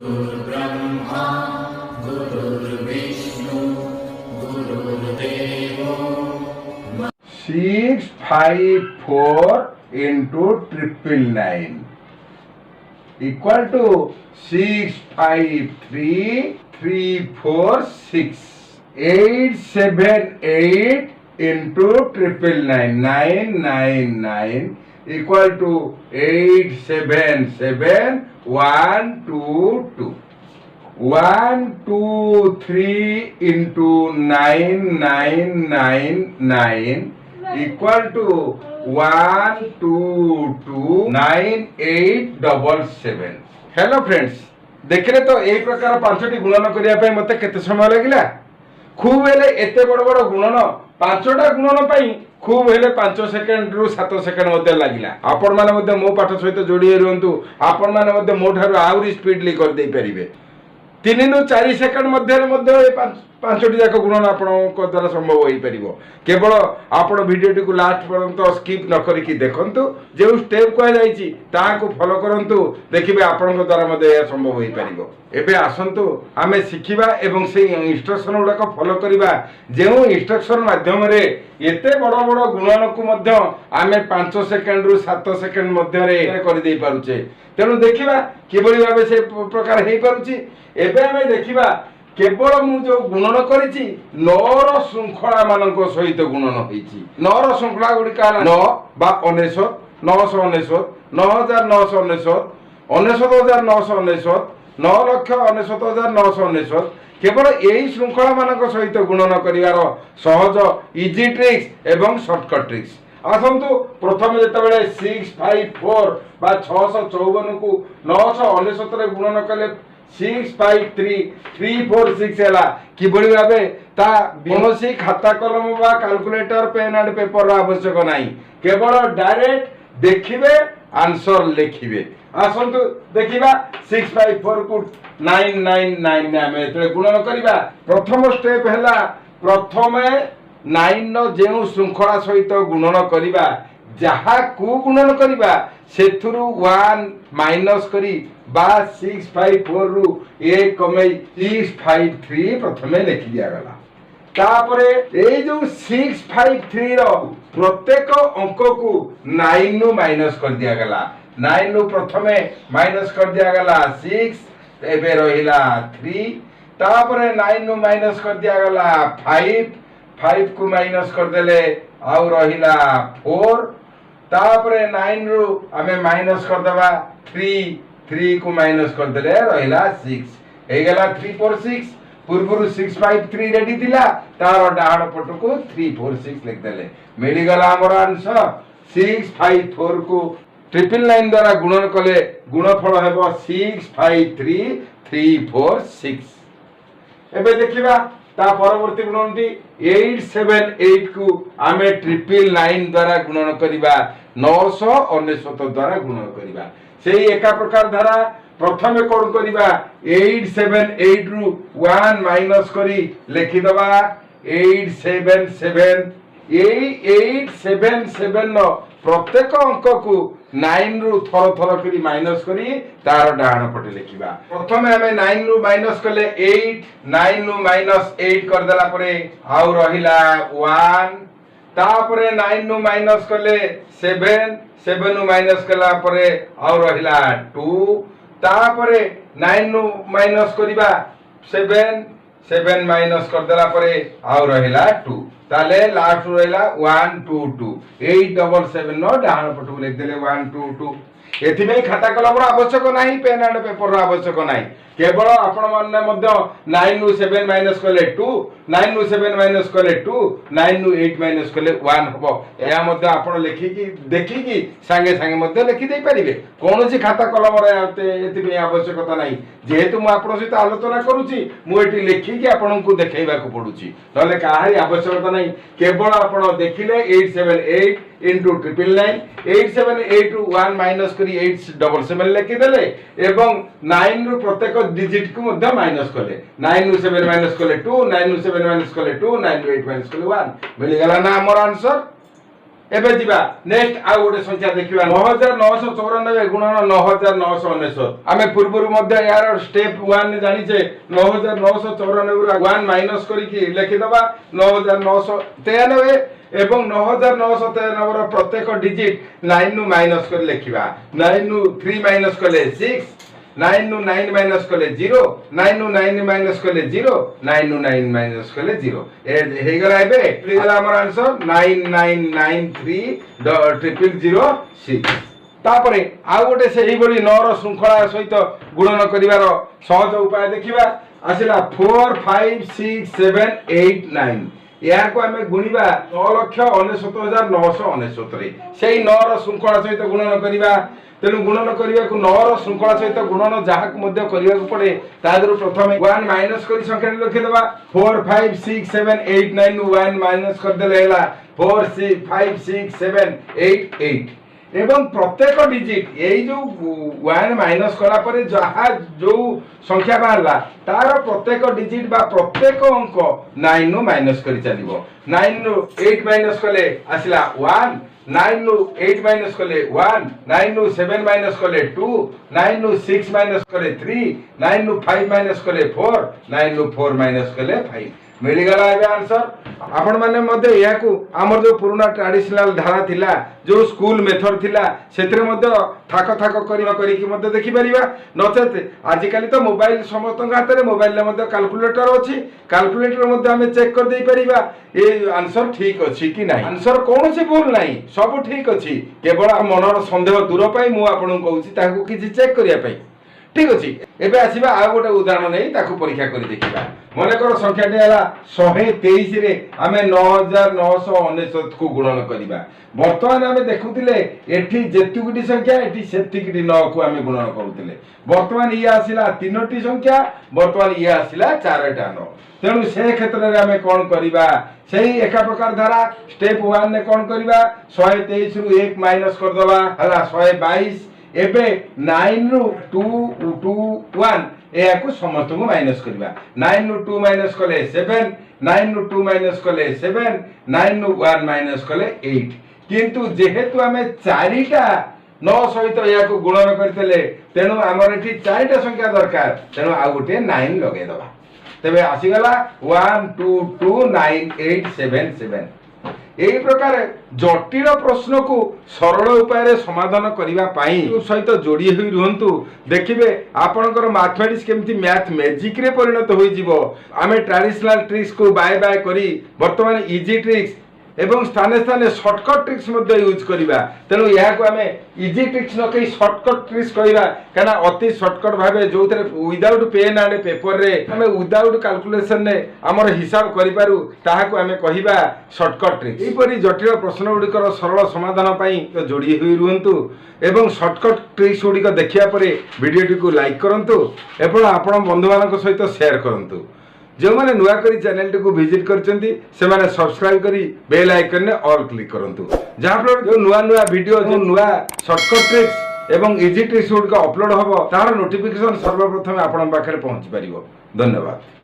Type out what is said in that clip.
गुरुर्ब्रह्मा गुरुर्विष्णु गुरुर्देवो 654 into 999 equal to 653346 878 into 999 equal to 877122 123 into 999 equal to 1229877. Hello friends, देखिले तो एक प्रकार पांचटी गुणन करिया पे मते केते समय लागिला। खूब हेले एते बड़ बड़ गुणन पांचटा गुणन पई खूब हेले 5 सेकेंड रु 7 सेकेंड मध्ये लागिला। आपण माने मध्ये मो पाठ सहित जोडी रहंतु, आपण माने मध्ये मो ठारू आउरी स्पीडली कर देई परिबे। 3 रु 4 सेकेंड मध्ये पांचटी जाक गुणन आपणक द्वारा संभव हो पारिबो। केवल आपण भिडियोटी को लास्ट पर्यंत स्किप न करिकि देखंतु, जे स्टेप कह जाईची ताहाको फॉलो करंतु, देखिबे आपणक द्वारा मध्ये यह संभव हो पारिबो। एबे आसंतु आमे सिखिबा एवं से इंस्ट्रक्शन गुडाक फॉलो करिबा। जे इंस्ट्रक्शन माध्यम रे एते बड़ बड़ गुणन को मध्ये आमे 5 सेकेंड रु 7 सेकेंड मध्ये रे कर देई पारुचे। तेनु देखिबा किबरी भाबे से प्रकार हेई पारुची। एबे आमे देखिबा केवल मु जो गुणन करिछि 9 श्रृंखला मानक सहित गुणन होईछि। 9 श्रृंखला गुडिका 9 बा 99 999 9999 99999 9,99,999 केवल यही श्रृंखला मानक सहित गुणन करिवार सहज इजी ट्रिक्स एवं शॉर्टकट ट्रिक्स। आसंतु प्रथम जेतबेले 654 बा 654 को 999 रे गुणन कले 653346 हैला किबळी भाबे ता कोनोसी खाता कलम बा कैलकुलेटर पेन एंड पेपर आवश्यक नाही, केवल डायरेक्ट देखिबे आंसर लिखिबे। आसंतु देखिबा 654 को 999 ने हमें एतले गुणन करिबा। प्रथम स्टेप हैला प्रथमे 9 न जेउ श्रृंखला सहित गुणन करिबा, जहा को गुणन करिबा सेथुरु 1 माइनस करी बा 654 रु ए कमई 653 प्रथमे लिखि दिया गला। तापरे ए जो 653 रो प्रत्येक अंक को 9 नु माइनस कर दिया गला। 9 नु प्रथमे माइनस कर दिया गला 6, एबे रहिला 3, तापरे 9 नु माइनस कर दिया गला 5 को माइनस कर देले आउ रहिला 4, तापरे 9 रु हमें माइनस कर देबा 3 को माइनस कर देले रहिला 6 हे गेला 346। पूर्वरु 653 रेडी थिला, तार डाहण पट को 346 लिख देले, मिली गला हमर आंसर। 654 को 999 द्वारा गुणन कले गुणफल हेबो 653346। एबे देखिबा ता परवर्ती गुणनटी 878 को आमे 999 द्वारा गुणन करिबा, 999 द्वारा गुणन करिबा। सेही एका प्रकार धारा प्रथमे कोन करिबा 878 रु 1 माइनस करी लिखि दबा 877। 877 नो प्रत्येक अंक को 9 रु थर थर करी माइनस करी तार डाहण पटे लिखिबा। प्रथमे हमें 9 रु माइनस कले 8, 9 रु माइनस 8 कर देला परे आउ रहिला 1, तापरे 9 रु माइनस कले 7, 7 रु माइनस कला परे आउ रहिला 2, तापरे 9 रु माइनस करिबा 7, 7 माइनस कर देला परे आउ रहिला 2, ताले लास्ट रहिला 122। 877 नो डाहण पटु लिख देले 122। एथिमे खाता कलम आवश्यक नाही, पेन एंड पेपर आवश्यक नाही, केवल आपण माने मध्य 9 रु 7 माइनस कले 2, 9 रु 7 माइनस कले 2, 9 रु 8 माइनस कले 1 हबो। या मध्य आपण लिखि कि देखि कि संगे संगे मध्य लिखि देई परिबे। कोनोसी खाता कलम रे एथिमे आवश्यकता नाही, जेहेतु मु आपण सहित आलोचना करूची मु एठी लिखि कि आपण को देखाइबा को पडुची, तले काहारी आवश्यकता नाही। केवल आपण देखिले 878 into 999, 878 रु 1 माइनस करी 877 लिखि देले एवं 9 रु प्रत्येक डिजिट को मध्य माइनस कले। 9 रु 7 माइनस कले 2, 9 रु 7 माइनस कले 2, 9 रु 8 माइनस कले 1, मिली गला ना हमर आंसर। एबे जिबा नेक्स्ट आ गोटे संख्या देखिबा 9994 गुणन 9999 आमे पूर्वरु मध्य यार स्टेप 1 ने जानि छे 9994 रु 1 माइनस करी की लिखि दबा 9993 एवं 9993 रो प्रत्येक डिजिट 9 नु माइनस कर लिखिबा 9 नु 3 माइनस करले 6 9 नु 9 माइनस करले 0 9 नु 9 माइनस करले 0 9 नु 9 माइनस करले 0 ए हे गला एबे लिखला हमर आंसर 9993.0006 तापरे आ गोटे सेही बडी 9 रो श्रृंखला सहित गुणन करिवार सहज उपाय देखिबा आसिला 4 5 6 7 8 9 या को हमें गुणिबा 9,99,969 सेही 9 रो श्रृंखला सहित गुणन करिबा तेणु गुणन करिबा को 9 रो श्रृंखला सहित गुणन जहा को मध्य करिबा को पड़े तादरु प्रथमे 1 माइनस करी संख्या लिखि देबा 4 5 6 7 8 9 नु 1 माइनस कर देले हैला 4 6 5 6 7 8 8 एवं प्रत्येक डिजिट यही जो 1 माइनस कला परे जहा जो संख्या बाहरला तार प्रत्येक डिजिट बा प्रत्येक अंक 9 नु माइनस करी चलिबो 9 नु 8 माइनस कले आसिला 1 9 नु 8 माइनस कले 1 9 नु 7 माइनस कले 2 9 नु 6 माइनस कले 3 9 नु 5 माइनस कले 4 9 नु 4 माइनस कले 5 मिली गला एबे आंसर आपण माने मध्ये या को हमर जो पुराना ट्रेडिशनल धारा थिला जो स्कूल मेथड थिला सेतरे मध्ये थाक थाक करी कि मध्ये देखि परिबा नचेत आजिकाली तो मोबाइल समस्त हाथ मोबाइल ले मध्ये कैलकुलेटर अछि कैलकुलेटर मध्ये हमें चेक कर दे परिबा ए आंसर ठीक अछि कि नाही आंसर कोन से भूल नाही सब ठीक अछि केवल मनर संदेह दूर पाई मु आपन कहूची ताको किछि चेक करिया पाई ठीक अछि एबे आसीबा आ गोटे उदाहरण नै ताको परीक्षा करि देखिबा मने कर संख्याटी हला 123 रे हमें 9999 को गुणन करिबा वर्तमान हमें देखुतिले एठी जेतिकुटी संख्या एठी सेतिकुटी 9 को हमें गुणन करूतिले वर्तमान ई आसिला तीनोटी संख्या वर्तमान ई आसिला चारटा 9 तेणु से क्षेत्र रे हमें कोन करिबा सेही एका प्रकार धारा स्टेप 1 ने कोन करिबा 123 रु 1 माइनस कर दबा हला 122 एबे 9 रु 2 2 1 ए को समस्त को माइनस करबा 9 नु 2 माइनस कले 7 9 नु 2 माइनस कले 7 9 नु 1 माइनस कले 8 किंतु जेहेतु हमें चारिटा 9 सहित या को गुणन करथिले तेनु हमर एठी चारिटा संख्या दरकार तेनु आ गुटे 9 लगे दबा तबे आसी गला 1 2 2 9 8 7 7 एही प्रकार जटिल प्रश्न को सरल उपाय रे समाधान करिवा पाई सहित जोड़ी होई रहंतु देखिबे आपनकर मैथमेटिक्स केमती मैथ मैजिक रे परिणत होई जिवो आमे ट्रेडिशनल ट्रिक्स को बाय बाय करी वर्तमान इजी ट्रिक्स एवं स्थाने स्थाने शॉर्टकट ट्रिक्स मध्ये यूज करिबा तेनु या को हमें इजी ट्रिक्स न कई शॉर्टकट ट्रिक्स कहिबा काना अति शॉर्टकट भाबे जोथरे विदाउट पेन एंड पेपर रे हमें विदाउट कैलकुलेशन ने हमर हिसाब करि पारु ताहा को हमें कहिबा शॉर्टकट ट्रिक्स एई परि जटिल प्रश्न गुडिकर सरल समाधान पई जोड़ी होई रुहंतु एवं शॉर्टकट ट्रिक्स गुडिक देखिया परे वीडियोटी को लाइक करंतु एवं आपण बंधु मानक सहित शेयर करंतु जो मैंने नुआ करी चैनल को विजिट करचंती से माने सब्सक्राइब करी बेल आइकन ने ऑल क्लिक करंतु जहां पर जो नुआ नुआ वीडियो जो नुआ शॉर्टकट ट्रिक्स एवं इजी ट्रिक्स गुड का अपलोड हबो तार नोटिफिकेशन सर्वप्रथम आपण पाखरे पहुंच परिबो धन्यवाद।